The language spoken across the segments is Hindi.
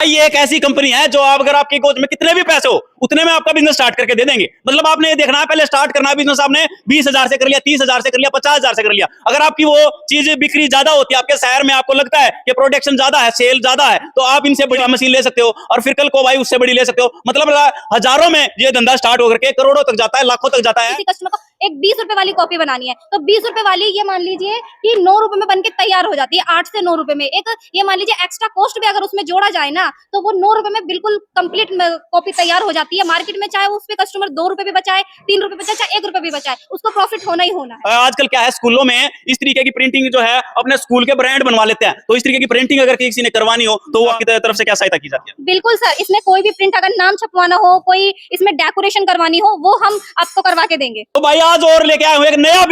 ये एक ऐसी कंपनी है जो आप अगर आपके गोद में कितने भी पैसे हो उतने में आपका बिजनेस स्टार्ट करके दे देंगे। मतलब आपने ये देखना है, पहले स्टार्ट करना है बिजनेस, आपने 20,000 से कर लिया, 30,000 से कर लिया, 50,000 से कर लिया। अगर आपकी वो चीज बिक्री ज्यादा होती है, आपके शहर में आपको लगता है कि प्रोडक्शन ज्यादा है, सेल ज्यादा है, तो आप इनसे बड़ी मशीन ले सकते हो और फिर कल को भाई उससे बड़ी ले सकते हो। मतलब हजारों में ये धंधा स्टार्ट होकर के करोड़ों तक जाता है, लाखों तक जाता है। कस्टमर को एक 20 रुपए वाली कॉपी बनानी है तो 20 रुपए वाली ये मान लीजिए कि 9 रुपए में बनके तैयार हो जाती है, 8 से 9 रुपए में। एक ये मान लीजिए एक्स्ट्रा कॉस्ट भी अगर उसमें जोड़ा जाए ना तो वो 9 रुपए में बिल्कुल कंप्लीट कॉपी तैयार हो जाती है। मार्केट में चाहे उस पे कस्टमर 2 रुपए भी बचाए, 3 रुपए बचाए, चाहे 1 रुपए भी बचाए, उसको प्रॉफिट होना ही होना है। आजकल क्या है, स्कूलों में इस तरीके की प्रिंटिंग जो है अपने स्कूल के ब्रांड बनवा लेते हैं, तो इस तरीके की प्रिंटिंग अगर किसी ने करवानी हो तो वो आपकी तरफ से क्या सहायता की जाती है? बिल्कुल सर, इसमें कोई भी प्रिंट अगर नाम छपवाना हो, कोई इसमें डेकोरेशन करवानी हो, वो हम आपको करवा के देंगे। तो भाई आज और लेके आए हुए एक नया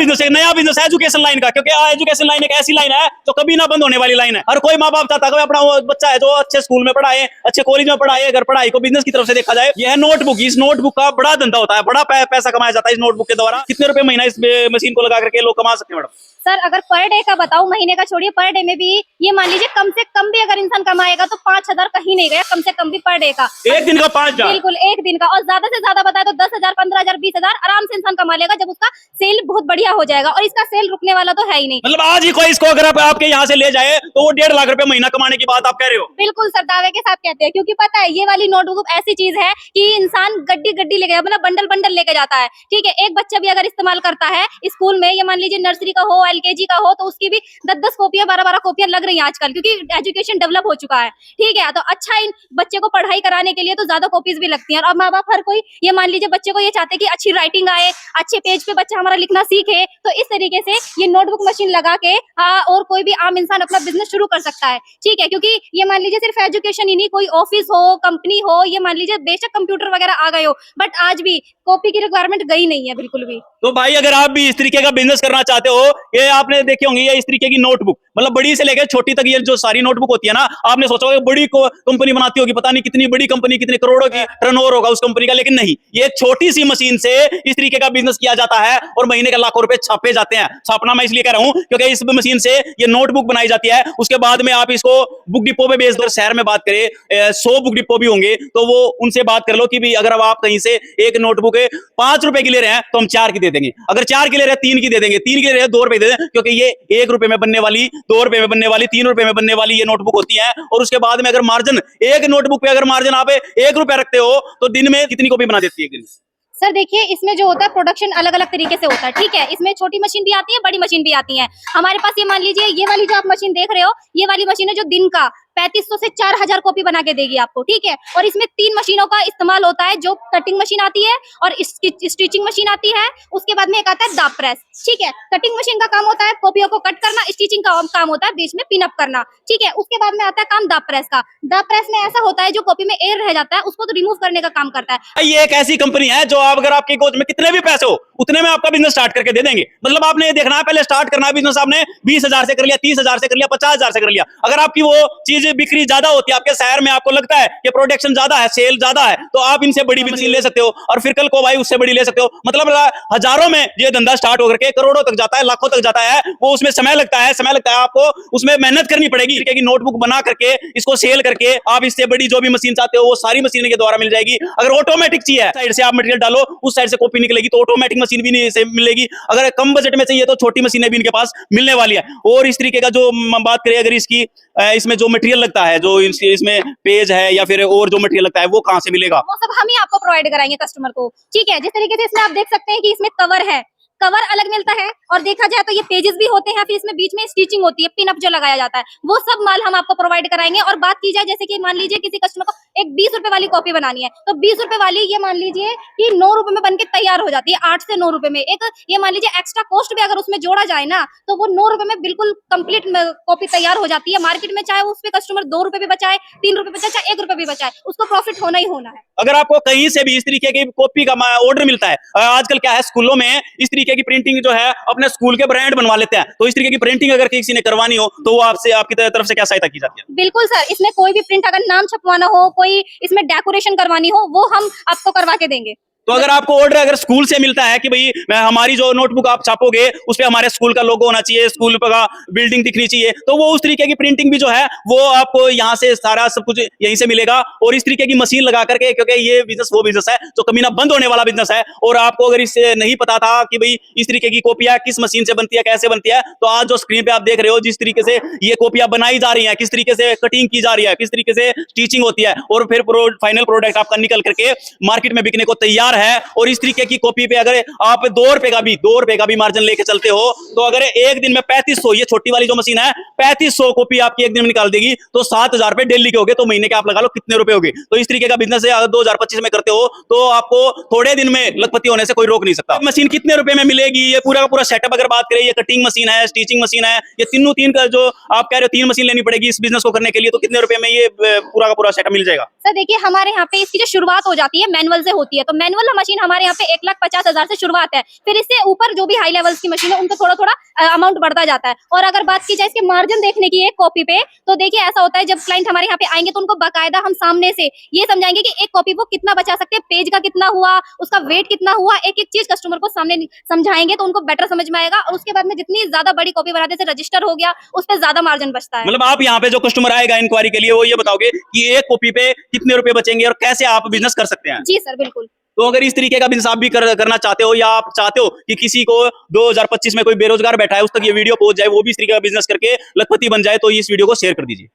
बिजनेस एजुकेशन लाइन का, क्योंकि एजुकेशन लाइन एक ऐसी लाइन है जो कभी ना बंद होने वाली लाइन है। हर कोई माँ बाप चाहता है अपना वो बच्चा है जो अच्छे स्कूल में पढ़ाए, अच्छे कॉलेज में पढ़ाए। अगर पढ़ाई को बिजनेस की तरफ से देखा जाए, यह नोटबुक, इस नोटबुक का बड़ा धंधा होता है, बड़ा पैसा कमाया जाता है इस नोटबुक के द्वारा। कितने रुपए महीना इस मशीन को लगा करके लोग कमा सकते हैं मैडम? सर अगर पर डे का बताऊं, महीने का छोड़िए, पर डे में भी ये मान लीजिए कम से कम भी अगर इंसान कमाएगा तो 5,000 कहीं नहीं गया, कम से कम भी पर डे का। एक दिन का 5,000? बिल्कुल एक दिन का, और ज्यादा से ज्यादा बताए तो 10,000, 15,000, 20,000 आराम से इंसान कमा लेगा जब उसका सेल बहुत बढ़िया हो जाएगा। और इसका सेल रुकने वाला तो है ही नहीं। मतलब आज ही कोई इसको अगर आपके यहाँ से ले जाए तो वो 1.5 लाख रुपए महीना कमाने की बात आप कह रहे हो? बिल्कुल सर, दावे के साथ कहते हैं, क्योंकि पता है ये वाली नोटबुक ऐसी चीज है कि इंसान गड्डी गड्डी लेके, मतलब बंडल बंडल लेके जाता है। ठीक है, एक बच्चा भी अगर इस्तेमाल करता है स्कूल में, ये मान लीजिए नर्सरी का हो, LKG का हो, तो उसकी भी 10-10 कॉपियां, 12-12 कॉपियां लग रही हैं आजकल, क्योंकि एजुकेशन डेवलप हो चुका है। ठीक है, तो अच्छा इन बच्चे को पढ़ाई कराने के लिए तो ज्यादा कॉपीज भी लगती हैं। और माँ बाप हर कोई ये मान लीजिए बच्चे को ये चाहते हैं कि अच्छी राइटिंग आए, अच्छे पेज पे बच्चा हमारा लिखना सीखे। तो इस तरीके से ये नोटबुक मशीन लगा के और कोई भी आम इंसान अपना बिजनेस शुरू कर सकता है। ठीक है, क्योंकि ये मान लीजिए सिर्फ एजुकेशन ही नहीं, कोई ऑफिस हो, कंपनी हो, ये मान लीजिए बेशक कंप्यूटर वगैरह आ गए हो, बट आज भी कॉपी की रिक्वायरमेंट गई नहीं है बिल्कुल भी। तो भाई अगर आप भी इस तरीके का बिजनेस करना चाहते हो, ये आपने देखे होंगे ये इस तरीके की नोटबुक, मतलब बड़ी से लेकर छोटी तक ये जो सारी नोटबुक होती है ना, आपने सोचा होगा बड़ी कंपनी बनाती होगी, पता नहीं कितनी बड़ी कंपनी, कितने करोड़ों की टर्नओवर होगा उस कंपनी का, लेकिन नहीं, ये छोटी सी मशीन से इस तरीके का बिजनेस किया जाता है और महीने के लाखों रुपए छापे जाते हैं। छापना मैं इसलिए कह रहा हूं क्योंकि इस मशीन से ये नोटबुक बनाई जाती है, उसके बाद में आप इसको बुक डिपो पे भेज दो। शहर में बात करें 100 बुक डिपो भी होंगे, तो वो उनसे बात कर लो कि भी अगर आप कहीं से एक नोटबुक 5 रुपए की ले रहे हैं तो हम 4 की दे देंगे, अगर 4 की ले रहे हैं 3 की दे देंगे, 3 की ले रहे हैं 2 रुपए दे देंगे, क्योंकि ये 1 रुपए में बनने वाली, 2 रुपए में बनने वाली, 3 रुपए में बनने वाली ये नोटबुक होती है। और उसके बाद में अगर मार्जिन, एक नोटबुक पे अगर मार्जिन आप 1 रुपया रखते हो तो दिन में कितनी कॉपी बना देती है? सर देखिए, इसमें जो होता है प्रोडक्शन अलग अलग तरीके से होता है। ठीक है, इसमें छोटी मशीन भी आती है, बड़ी मशीन भी आती है। हमारे पास ये मान लीजिए ये वाली जो आप मशीन देख रहे हो, ये वाली मशीन है जो दिन का 3500 से 4000 कॉपी बना के देगी आपको। ठीक है, और इसमें 3 मशीनों का इस्तेमाल होता है, जो कटिंग मशीन आती है और स्टिचिंग मशीन आती है, उसके बाद में एक आता है दाब प्रेस। ठीक है, कटिंग मशीन का काम होता है कॉपियों को कट करना, स्टिचिंग का काम होता है बीच में पिन अप करना। ठीक है, उसके बाद में आता है काम दाब प्रेस का। दाब प्रेस में ऐसा होता है जो कॉपी में एयर रह जाता है उसको तो रिमूव करने का काम करता है। ये एक ऐसी कंपनी है जो आप अगर आपके गोद में कितने भी पैसे हो उतने में आपका बिजनेस स्टार्ट करके दे देंगे। मतलब आपने ये देखना है, पहले स्टार्ट करना है बिजनेस, आपने 20,000 से कर लिया, 30,000 से कर लिया, 50,000 से कर लिया। अगर आपकी वो चीज बिक्री ज्यादा होती है, आपके शहर में आपको लगता है कि प्रोडक्शन ज्यादा है, सेल ज्यादा है, तो आप इनसे बड़ी मशीन ले सकते हो और फिर कल को भाई उससे बड़ी ले सकते हो। मतलब हजारों में ये धंधा स्टार्ट होकर के करोड़ों तक जाता है, लाखों तक जाता है। वो उसमें समय लगता है आपको उसमें मेहनत करनी पड़ेगी। क्योंकि नोटबुक बना करके इसको सेल करके आप इससे बड़ी जो भी मशीन चाहते हो वो सारी मशीन के द्वारा मिल जाएगी। अगर ऑटोमेटिक चाहिए, साइड से आप मटेरियल डालो, उस साइड से कॉपी निकलेगी, तो ऑटोमेटिक मशीन भी नहीं से मिलेगी। अगर कम बजट में चाहिए तो छोटी मशीनें भी इनके पास मिलने वाली है। और इस तरीके का जो बात करें अगर इसकी, इसमें जो मटेरियल लगता है, जो इसमें पेज है या फिर और जो मटेरियल लगता है, वो कहाँ से मिलेगा? वो सब हम ही आपको प्रोवाइड कराएंगे कस्टमर को। ठीक है, जिस तरीके से इसमें आप देख सकते हैं कि इसमें कवर है, कवर अलग मिलता है, और देखा जाए तो ये पेजेस भी होते हैं, फिर इसमें बीच में स्टिचिंग होती है, पिन अप जो लगाया जाता है, वो सब माल हम आपको प्रोवाइड कराएंगे। और बात की जाए जैसे कि मान लीजिए किसी कस्टमर को एक 20 रुपए वाली कॉपी बनानी है तो 20 रुपए वाली ये मान लीजिए कि 9 रुपए में बनके तैयार हो जाती है, 8 से 9 रुपए में। एक ये मान लीजिए एक्स्ट्रा कॉस्ट भी अगर उसमें जोड़ा जाए ना तो वो 9 रुपए में बिल्कुल कंप्लीट कॉपी तैयार हो जाती है। मार्केट में चाहे उस पे कस्टमर 2 रुपए भी बचाए, 3 रुपए बचाए, चाहे 1 रुपए भी बचाए, उसको प्रॉफिट होना ही होना है। अगर आपको कहीं से भी इस तरीके की कॉपी का ऑर्डर मिलता है, आजकल क्या है स्कूलों में इस तरीके की प्रिंटिंग जो है अपने स्कूल के ब्रांड बनवा लेते हैं, तो इस तरीके की प्रिंटिंग अगर किसी ने करवानी हो तो वो आपसे, आपकी तरफ से क्या सहायता की जाती है? बिल्कुल सर, इसमें कोई भी प्रिंट अगर नाम छपवाना हो, कोई इसमें डेकोरेशन करवानी हो, वो हम आपको करवा के देंगे। तो अगर आपको ऑर्डर अगर स्कूल से मिलता है कि भाई हमारी जो नोटबुक आप छापोगे उस पे हमारे स्कूल का लोगो होना चाहिए, स्कूल का बिल्डिंग दिखनी चाहिए, तो वो उस तरीके की प्रिंटिंग भी जो है वो आपको यहाँ से सारा सब कुछ यहीं से मिलेगा। और इस तरीके की मशीन लगा करके, क्योंकि ये बिजनेस वो बिजनेस है जो कभी ना बंद होने वाला बिजनेस है। और आपको अगर इससे नहीं पता था कि भाई इस तरीके की कॉपियां किस मशीन से बनती है, कैसे बनती है, तो आज जो स्क्रीन पे आप देख रहे हो जिस तरीके से ये कॉपियां बनाई जा रही हैं, किस तरीके से कटिंग की जा रही है, किस तरीके से स्टिचिंग होती है, और फिर फाइनल प्रोडक्ट आपका निकल करके मार्केट में बिकने को तैयार है। और इस तरीके की कॉपी पे अगर आप 2 रुपए का भी मार्जिन लेके चलते हो, तो अगर एक दिन में 3500, ये छोटी वाली जो मशीन है 3500 कॉपी आपकी एक दिन में निकाल देगी, तो 7000 रुपए डेली के हो गए, तो महीने के आप लगा लो कितने रुपए हो गए। तो इस तरीके का बिजनेस है, अगर 2025 में करते हो तो आपको थोड़े दिन में लखपति होने से कोई रोक नहीं सकता। मशीन कितने रुपए में मिलेगी, ये पूरा का पूरा सेटअप अगर बात करें, ये कटिंग मशीन है, स्टिचिंग मशीन है, ये तीन का जो आप कह रहे हो 3 मशीन लेनी पड़ेगी इस बिजनेस को करने के लिए, तो कितने रुपए में ये पूरा का पूरा सेटअप मिल जाएगा? सर देखिए, हमारे यहाँ पे इसकी जो शुरुआत हो जाती है मैनुअल से होती है, तो मैनुअल मशीन हमारे यहाँ पे 1,50,000 से शुरुआत है। फिर इससे ऊपर जो भी हाई लेवल्स की मशीन है उनको थोड़ा थोड़ा अमाउंट बढ़ता जाता है। और अगर बात की जाए इसके मार्जिन देखने की एक कॉपी पे, तो देखिए ऐसा होता है जब क्लाइंट हमारे यहाँ पे आएंगे तो उनको बाकायदा हम सामने से ये समझाएंगे कि एक कॉपी वो कितना बचा सकते हैं, पेज का कितना हुआ, उसका वेट कितना हुआ, एक एक चीज कस्टमर को सामने समझाएंगे तो उनको बेटर समझ में आएगा। और उसके बाद में जितनी ज्यादा बड़ी कॉपी बनाते से रजिस्टर हो गया, उस पर ज्यादा मार्जिन बचता है। मतलब आप यहाँ पे जो कस्टमर आएगा इंक्वायरी के लिए, वो ये बताओगे कि एक कॉपी पे कितने रुपए बचेंगे और कैसे आप बिजनेस कर सकते हैं? जी सर, बिल्कुल। तो अगर इस तरीके का बिजनेस आप भी करना चाहते हो, या आप चाहते हो कि किसी को 2025 में कोई बेरोजगार बैठा है उस तक ये वीडियो पहुंच जाए, वो भी इस तरीके का बिजनेस करके लखपति बन जाए, तो इस वीडियो को शेयर कर दीजिए।